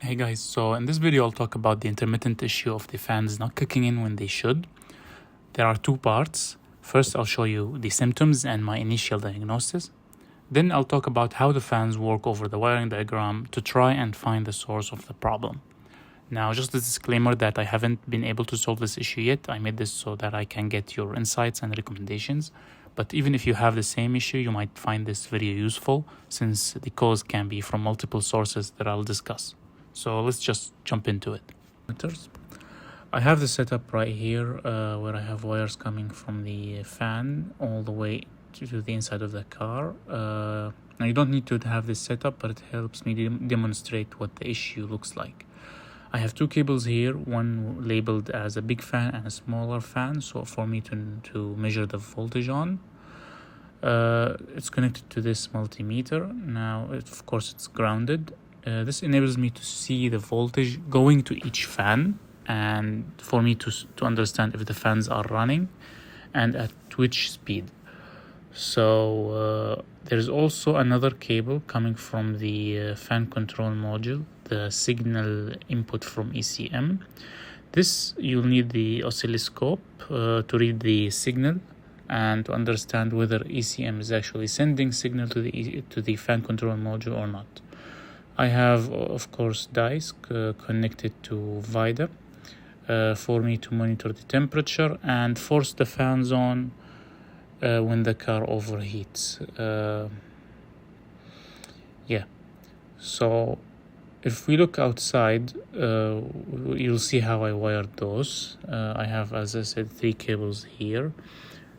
Hey guys, so in this video I'll talk about the intermittent issue of the fans not kicking in when they should. There are two parts. First I'll show you the symptoms and my initial diagnosis. Then I'll talk about how the fans work over the wiring diagram to try and find the source of the problem. Now, just a disclaimer that I haven't been able to solve this issue yet. I made this so that I can get your insights and recommendations. But even if you have the same issue, you might find this video useful since the cause can be from multiple sources that I'll discuss. So let's just jump into it. I have the setup right here where I have wires coming from the fan all the way to the inside of the car. Now you don't need to have this setup, but it helps me demonstrate what the issue looks like. I have two cables here, one labeled as a big fan and a smaller fan, so for me to measure the voltage on. It's connected to this multimeter. Now, of course, it's grounded. This enables me to see the voltage going to each fan and for me to understand if the fans are running and at which speed. So there's also another cable coming from the fan control module, the signal input from ECM. This you'll need the oscilloscope to read the signal and to understand whether ECM is actually sending signal to the fan control module or not. I have, of course, dice connected to VIDA for me to monitor the temperature and force the fans on when the car overheats. So if we look outside, you'll see how I wired those. I have, as I said, three cables here.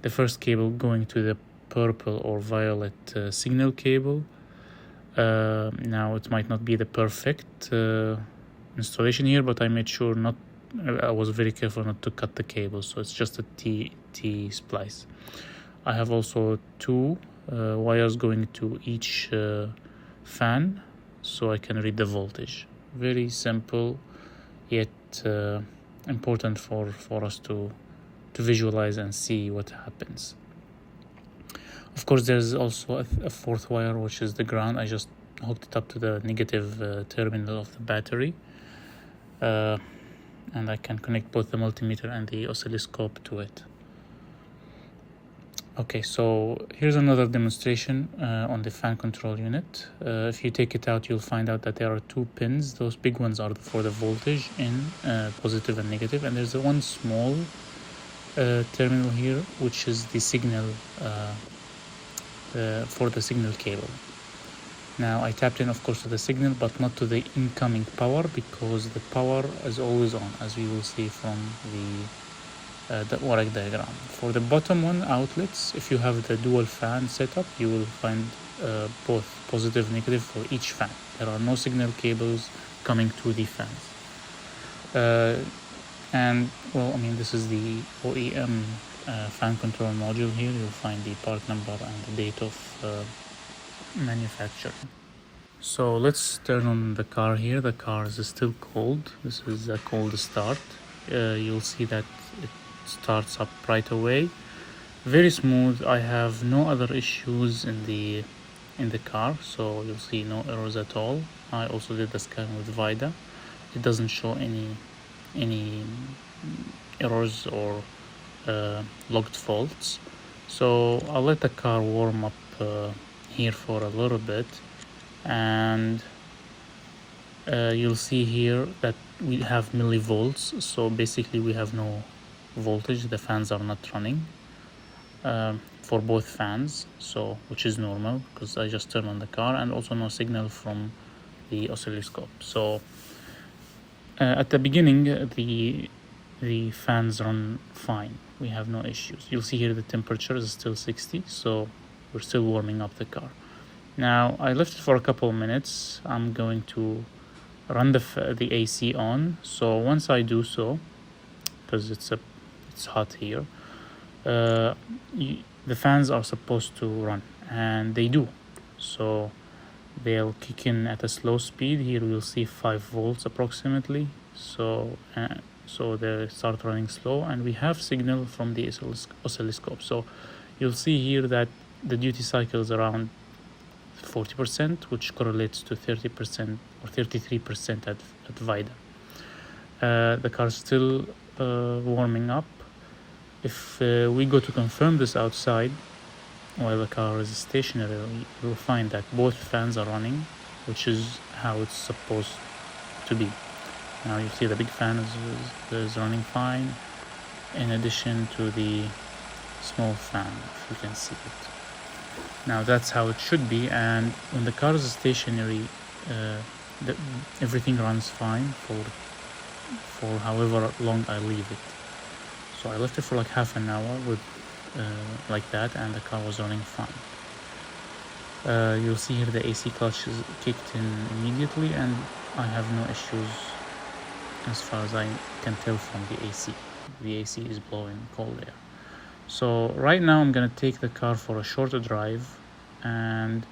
The first cable going to the purple or violet signal cable. Now it might not be the perfect installation here, but I made sure I was very careful not to cut the cable, so it's just a T splice. I have also two wires going to each fan, so I can read the voltage. Very simple, yet important for us to visualize and see what happens. Of course, there's also a fourth wire, which is the ground. I just hooked it up to the negative terminal of the battery. And I can connect both the multimeter and the oscilloscope to it. Okay, so here's another demonstration on the fan control unit. If you take it out, you'll find out that there are two pins. Those big ones are for the voltage in positive and negative. And there's one small terminal here, which is the signal for the signal cable. Now I tapped in, of course, to the signal, but not to the incoming power, because the power is always on, as we will see from the wiring diagram. For the bottom one outlets, if you have the dual fan setup, you will find both positive and negative for each fan. There are no signal cables coming to the fans. And well, I mean, this is the OEM fan control module. Here you'll find the part number and the date of manufacture. So let's turn on the car here. The car is still cold. This is a cold start. You'll see that it starts up right away, very smooth. I have no other issues in the car, so you'll see no errors at all. I also did the scan with VIDA. It doesn't show any errors or logged faults. So I'll let the car warm up here for a little bit, and you'll see here that we have millivolts. So basically we have no voltage. The fans are not running for both fans, so which is normal because I just turned on the car, and also no signal from the oscilloscope. So at the beginning the fans run fine. We have no issues. You'll see here the temperature is still 60, so we're still warming up the car. Now I left it for a couple of minutes. I'm going to run the AC on. So once I do so, because it's hot here, the fans are supposed to run, and they do. So they'll kick in at a slow speed. Here we'll see 5 volts approximately. So they start running slow, and we have signal from the oscilloscope. So you'll see here that the duty cycle is around 40%, which correlates to 30% or 33% at VIDA. The car is still warming up. If we go to confirm this outside, while the car is stationary, you'll find that both fans are running, which is how it's supposed to be. Now you see the big fan is running fine, in addition to the small fan, if you can see it. Now that's how it should be, and when the car is stationary, everything runs fine for however long I leave it. So I left it for like half an hour with like that, and the car was running fine. You'll see here the AC clutch is kicked in immediately, and I have no issues as far as I can tell from the AC. The AC is blowing cold air. So right now I'm gonna take the car for a shorter drive and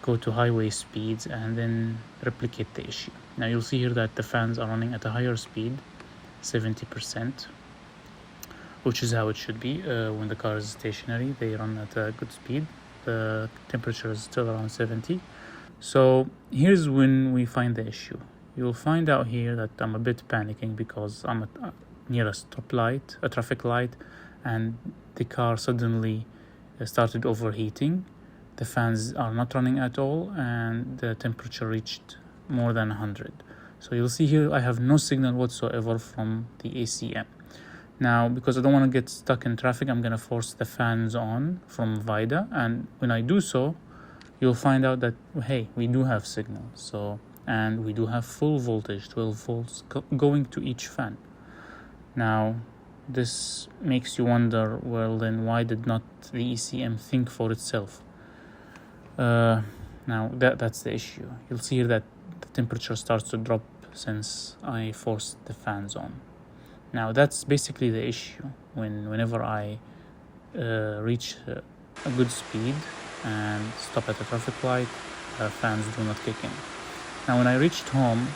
go to highway speeds and then replicate the issue. Now you'll see here that the fans are running at a higher speed, 70%, which is how it should be. When the car is stationary, they run at a good speed. The temperature is still around 70. So here's when we find the issue. You'll find out here that I'm a bit panicking because I'm near a stoplight, a traffic light, and the car suddenly started overheating. The fans are not running at all, and the temperature reached more than 100. So you'll see here I have no signal whatsoever from the ACM. Now, because I don't want to get stuck in traffic, I'm going to force the fans on from VIDA, and when I do so, you'll find out that, hey, we do have signal. And we do have full voltage, 12 volts going to each fan. Now, this makes you wonder, well, then why did not the ECM think for itself? Now, that's the issue. You'll see here that the temperature starts to drop since I forced the fans on. Now, that's basically the issue. Whenever I reach a good speed and stop at a traffic light, fans do not kick in. Now, when I reached home,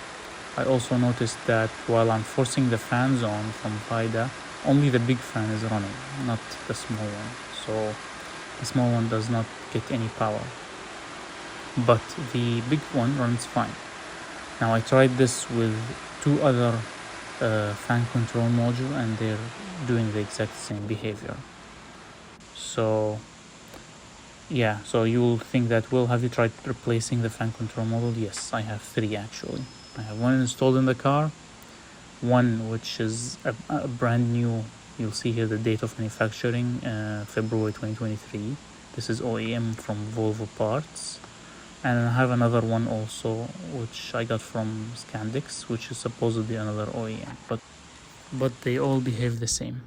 I also noticed that while I'm forcing the fans on from VIDA, only the big fan is running, not the small one. So the small one does not get any power, but the big one runs fine. Now, I tried this with two other fan control module, and they're doing the exact same behavior. So yeah, so you will think that, well, have you tried replacing the fan control module? Yes, I have 3 actually. I have one installed in the car, one which is a brand new. You'll see here the date of manufacturing, February 2023. This is OEM from Volvo Parts. And I have another one also, which I got from Scandex, which is supposedly another OEM. But they all behave the same.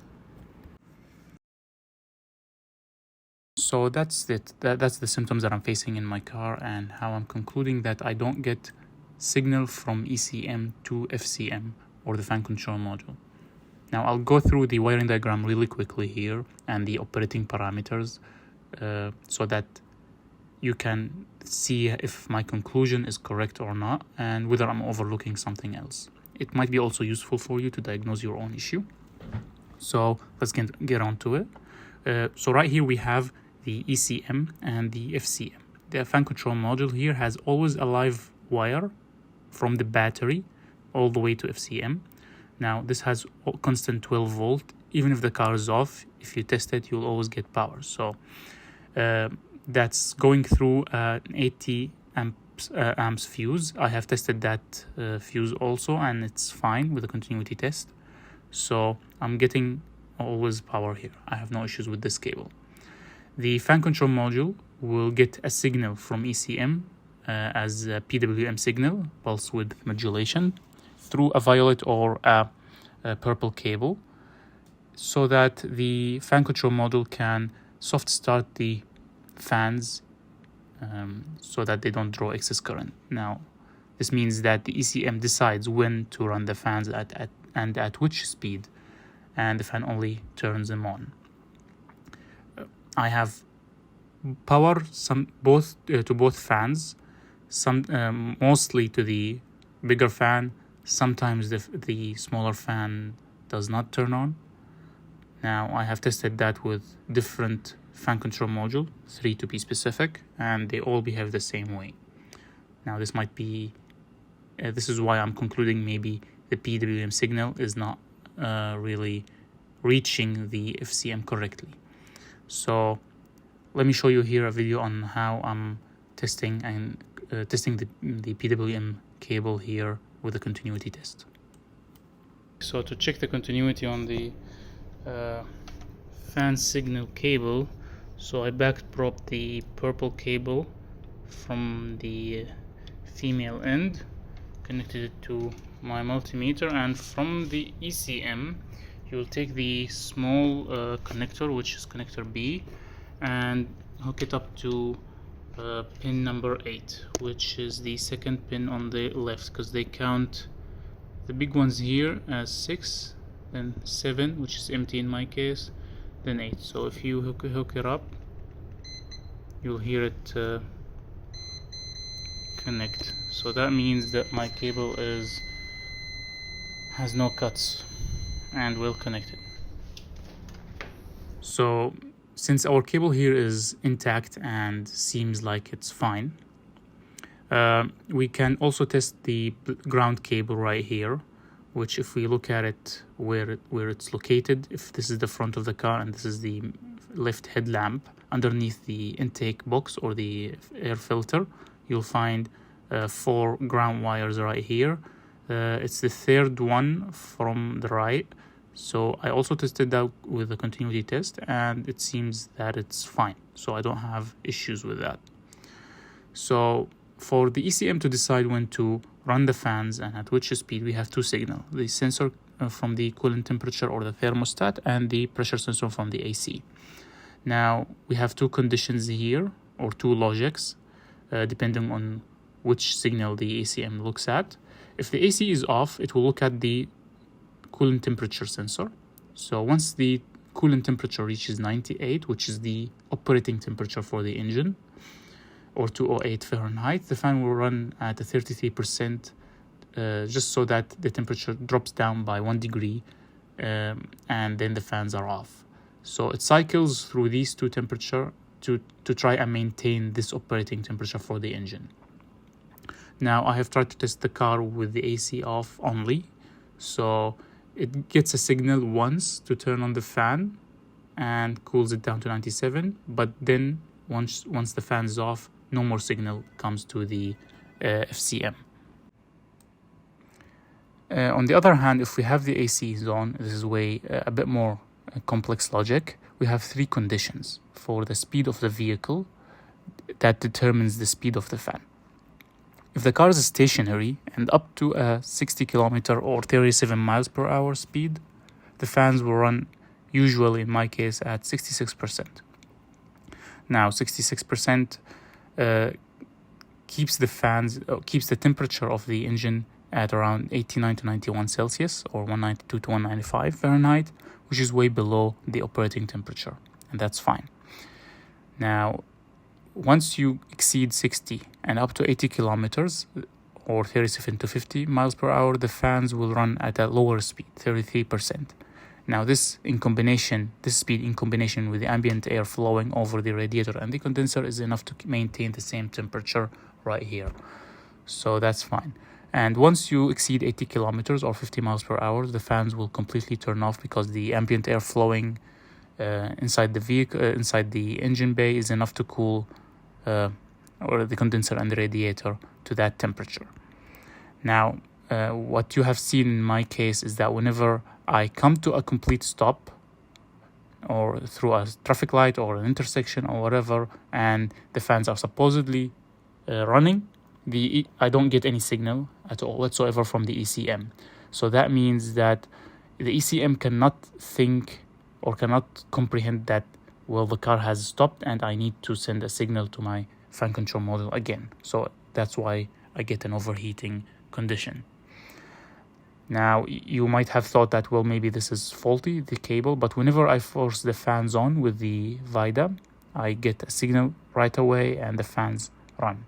So that's it. That's the symptoms that I'm facing in my car, and how I'm concluding that I don't get signal from ECM to FCM or the fan control module. Now I'll go through the wiring diagram really quickly here and the operating parameters so that you can see if my conclusion is correct or not, and whether I'm overlooking something else. It might be also useful for you to diagnose your own issue. So let's get on to it. So right here we have the ECM and the FCM. The fan control module here has always a live wire from the battery all the way to FCM. Now this has constant 12 volt. Even if the car is off, if you test it, you'll always get power. So that's going through an 80 amps fuse. I have tested that fuse also, and it's fine with the continuity test. So I'm getting always power here. I have no issues with this cable. The fan control module will get a signal from ECM as a PWM signal, pulse width modulation, through a violet or a purple cable, so that the fan control module can soft start the fans so that they don't draw excess current. Now, this means that the ECM decides when to run the fans at which speed, and the fan only turns them on. I have power to both fans, mostly to the bigger fan. Sometimes the smaller fan does not turn on. Now I have tested that with different fan control module, 3 to be specific, and they all behave the same way. Now this might be, this is why I'm concluding maybe the PWM signal is not really reaching the FCM correctly. So let me show you here a video on how I'm testing the PWM cable here with a continuity test. So to check the continuity on the fan signal cable, so I backpropped the purple cable from the female end, connected it to my multimeter, and from the ECM you'll take the small connector, which is connector B, and hook it up to pin number 8, which is the second pin on the left, because they count the big ones here as 6, then 7, which is empty in my case, then 8. So if you hook it up, you'll hear it connect. So that means that my cable has no cuts and well connected. So since our cable here is intact and seems like it's fine, we can also test the ground cable right here, which if we look at it where it's located, if this is the front of the car and this is the left headlamp, underneath the intake box or the air filter, you'll find 4 ground wires right here. It's the third one from the right. So I also tested that with a continuity test, and it seems that it's fine. So I don't have issues with that. So for the ECM to decide when to run the fans and at which speed, we have 2 signals: the sensor from the coolant temperature or the thermostat, and the pressure sensor from the AC. Now we have 2 conditions here, or 2 logics, depending on which signal the ECM looks at. If the AC is off, it will look at the coolant temperature sensor. So once the coolant temperature reaches 98, which is the operating temperature for the engine, or 208 Fahrenheit, the fan will run at a 33%, just so that the temperature drops down by 1 degree, and then the fans are off. So it cycles through these 2 temperatures to try and maintain this operating temperature for the engine. Now I have tried to test the car with the AC off only, so it gets a signal once to turn on the fan and cools it down to 97, but then once the fan is off, no more signal comes to the FCM. On the other hand, if we have the AC on, this is a bit more complex logic. We have 3 conditions for the speed of the vehicle that determines the speed of the fan. If the car is stationary and up to a 60 kilometer or 37 miles per hour speed, the fans will run usually, in my case, at 66%. Now 66% keeps the temperature of the engine at around 89 to 91 Celsius or 192 to 195 Fahrenheit, which is way below the operating temperature, and that's fine. Now once you exceed 60 and up to 80 kilometers or 37 to 50 miles per hour, the fans will run at a lower speed, 33%. Now this speed in combination with the ambient air flowing over the radiator and the condenser is enough to maintain the same temperature right here. So that's fine. And once you exceed 80 kilometers or 50 miles per hour, the fans will completely turn off, because the ambient air flowing inside the vehicle, inside the engine bay, is enough to cool or the condenser and the radiator to that temperature. Now, what you have seen in my case is that whenever I come to a complete stop, or through a traffic light or an intersection or whatever, and the fans are supposedly running, I don't get any signal at all whatsoever from the ECM. So that means that the ECM cannot think or cannot comprehend that, well, the car has stopped and I need to send a signal to my fan control module again. So that's why I get an overheating condition. Now, you might have thought that, well, maybe this is faulty, the cable, but whenever I force the fans on with the VIDA, I get a signal right away and the fans run.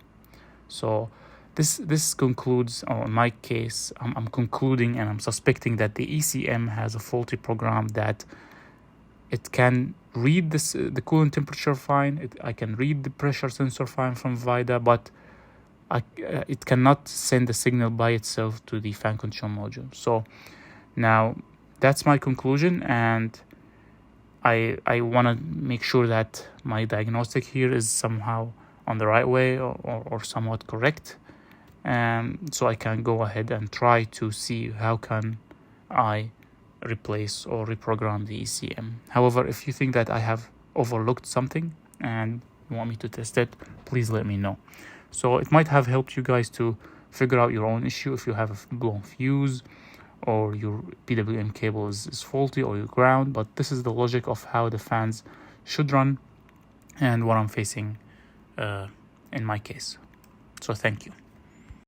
So this concludes, or in my case, I'm concluding and I'm suspecting that the ECM has a faulty program, that it can read this the coolant temperature fine. I can read the pressure sensor fine from VIDA, but it cannot send a signal by itself to the fan control module. So now that's my conclusion, and I want to make sure that my diagnostic here is somehow on the right way or somewhat correct, so I can go ahead and try to see how can I replace or reprogram the ECM. However, if you think that I have overlooked something and you want me to test it, please let me know. So it might have helped you guys to figure out your own issue. If you have a blown fuse or your PWM cable is faulty, or your ground, but this is the logic of how the fans should run and what I'm facing in my case. So thank you.